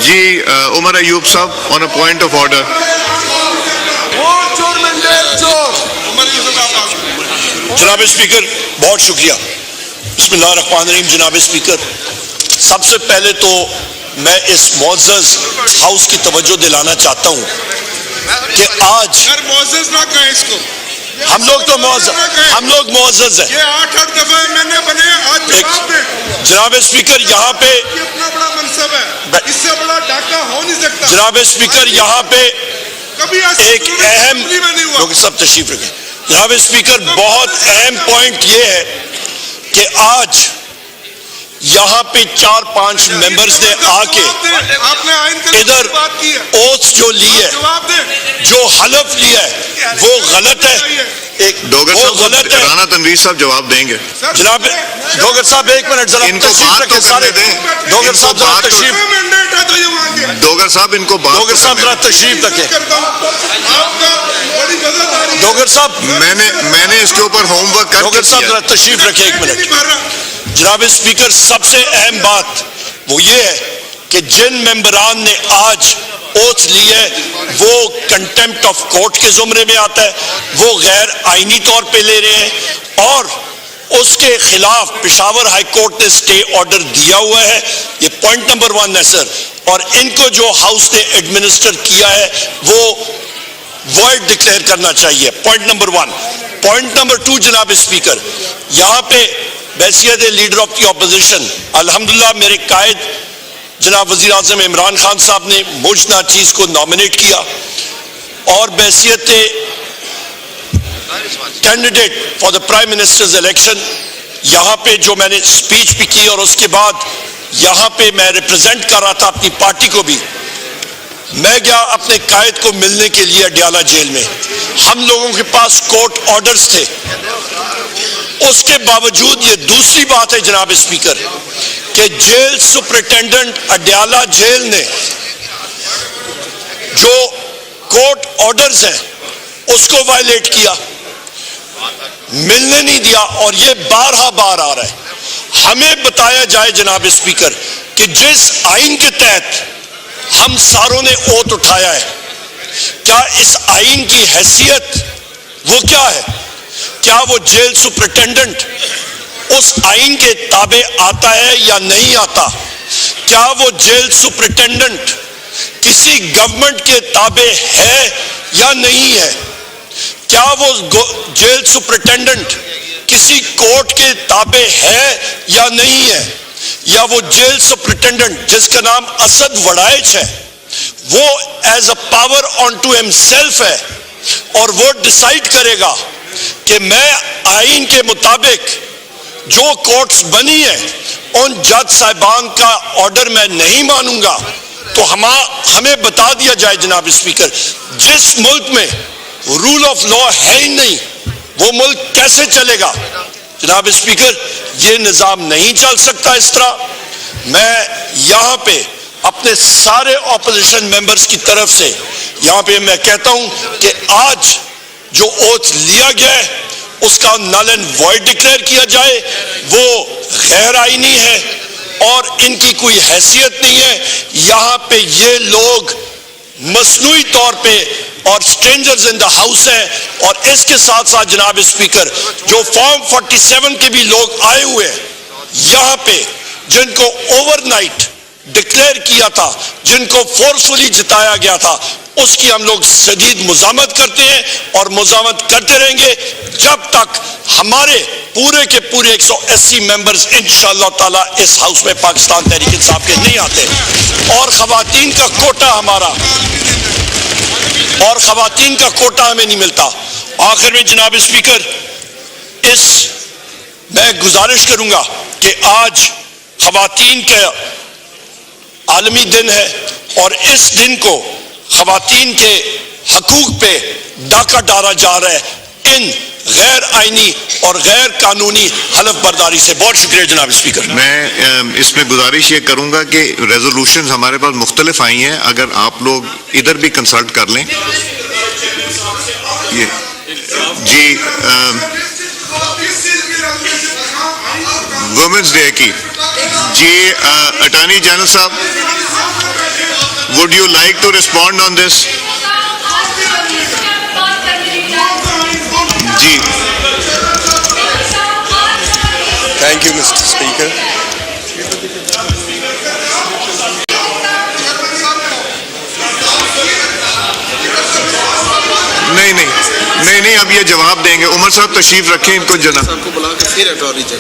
جی عمر ایوب صاحب آن a point of order. جناب speaker بہت شکریہ. بسم اللہ الرحمن الرحیم. جناب اسپیکر سب سے پہلے تو میں اس معزز ہاؤس کی توجہ دلانا چاہتا ہوں کہ آج معزز نہ کہیں اس کو. ہم لوگ معزز ہیں. یہ 8 دفعہ میں بنے. آج جواب دیں. جناب اسپیکر یہاں پہ اتنا بڑا منصب ہے, اس سے بڑا ڈاکہ ہو نہیں سکتا. جناب اسپیکر یہاں پہ کبھی ایک اہم ڈاکٹر صاحب تشریف رکھیں. جناب اسپیکر بہت اہم پوائنٹ یہ ہے کہ آج یہاں پہ 4-5 ممبرز نے آ کے ادھر اوتھ جو لی ہے, جو حلف لیا ہے وہ غلط ہے. ڈوگر صاحب رانا تنویر صاحب جواب دیں گے. جناب ڈوگر صاحب ایک منٹ ذرا ان کو تشریف بات تو رکھیں سارے. کرنے دیں. ڈوگر صاحب ذرا تشریف ڈوگر صاحب ان کو بات ڈوگر صاحب ذرا تشریف رکھیں. ڈوگر صاحب میں نے اس کے اوپر ہوم ورک کر ڈوگر صاحب ذرا تشریف رکھیں ایک منٹ. جناب اسپیکر سب سے اہم بات وہ یہ ہے کہ جن ممبران نے آج اوتھ لی ہے وہ کنٹمپٹ آف کورٹ کے زمرے میں آتا ہے, وہ غیر آئینی طور پہ لے رہے ہیں, اور اس کے خلاف پشاور ہائی کورٹ نے سٹے آرڈر دیا ہوا ہے. یہ پوائنٹ نمبر 1 ہے سر. اور ان کو جو ہاؤس نے ایڈمنسٹر کیا ہے وہ وائڈ ڈکلیئر کرنا چاہیے. Point number 1. پوائنٹ نمبر 2 جناب اسپیکر, یہاں پہ بحیثیت لیڈر آف دی اپوزیشن الحمدللہ میرے قائد جناب وزیر اعظم عمران خان صاحب نے مجھ ناچیز کو نامنیٹ کیا, اور بحیثیت candidate for the prime ministers election یہاں پہ جو میں نے اسپیچ بھی کی, اور اس کے بعد یہاں پہ میں ریپرزینٹ کر رہا تھا اپنی پارٹی کو بھی. میں گیا اپنے قائد کو ملنے کے لیے اڈیالہ جیل میں. ہم لوگوں کے پاس کورٹ آرڈرز تھے, اس کے باوجود یہ دوسری بات ہے جناب اسپیکر کہ جیل سپرنٹینڈنٹ اڈیالہ جیل نے جو کورٹ آرڈرز ہیں اس کو وائلیٹ کیا, ملنے نہیں دیا, اور یہ بارہا بار آ رہا ہے. ہمیں بتایا جائے جناب اسپیکر کہ جس آئین کے تحت ہم ساروں نے اوتھ اٹھایا ہے, کیا اس آئین کی حیثیت وہ کیا ہے؟ کیا وہ جیل سپرنٹینڈنٹ اس آئین کے تابع آتا ہے یا نہیں آتا؟ کیا وہ جیل سپرنٹینڈنٹ کسی گورنمنٹ کے تابع ہے یا نہیں ہے؟ کیا وہ جیل سپرنٹینڈنٹ کسی کورٹ کے تابع ہے یا نہیں ہے؟ یا وہ جیل سپرنٹینڈنٹ جس کا نام اسد وڑائچ ہے وہ as a power unto himself ہے, اور وہ ڈیسائیڈ کرے گا کہ میں آئین کے مطابق جو کورٹس بنی ہیں ان جج صاحبان کا آرڈر میں نہیں مانوں گا؟ تو ہمیں بتا دیا جائے جناب اسپیکر, جس ملک میں رول آف لا ہے ہی نہیں وہ ملک کیسے چلے گا؟ جناب اسپیکر یہ نظام نہیں چل سکتا اس طرح. میں یہاں پہ اپنے سارے اپوزیشن ممبرز کی طرف سے یہاں پہ میں کہتا ہوں کہ آج جو اوتھ لیا گیا ہے اس کا نل اینڈ وائڈ ڈکلیئر کیا جائے. وہ غیر آئینی ہے اور ان کی کوئی حیثیت نہیں ہے. یہاں پہ یہ لوگ مصنوعی طور پہ اور اسٹرینجرز ان دا ہاؤس ہیں, اور اس کے ساتھ ساتھ جناب اسپیکر جو فارم 47 کے بھی لوگ آئے ہوئے ہیں یہاں پہ, جن کو اوور نائٹ ڈکلیئر کیا تھا, جن کو فورسفلی جتایا گیا تھا, اس کی ہم لوگ شدید مزاحمت کرتے ہیں اور مزاحمت کرتے رہیں گے جب تک ہمارے پورے کے پورے 180 ممبرز انشاءاللہ تعالی اس ہاؤس میں پاکستان تحریک انصاف کے نہیں آتے. اور خواتین کا کوٹا ہمیں نہیں ملتا. آخر میں جناب اسپیکر میں گزارش کروں گا کہ آج خواتین کا عالمی دن ہے, اور اس دن کو خواتین کے حقوق پہ ڈاکہ ڈالا جا رہا ہے ان غیر آئینی اور غیر قانونی حلف برداری سے. بہت شکریہ جناب اسپیکر. میں اس میں گزارش یہ کروں گا کہ ریزولوشنز ہمارے پاس مختلف آئی ہیں, اگر آپ لوگ ادھر بھی کنسلٹ کر لیں. جی وومنس ڈے کی جی اٹارنی جنرل صاحب would you like to respond on this? جی Thank you, Mr. Speaker. نہیں اب یہ جواب دیں گے. عمر صاحب تشریف رکھیں ان کو جناب. کو بلا کے پھر اٹارنی چاہیے.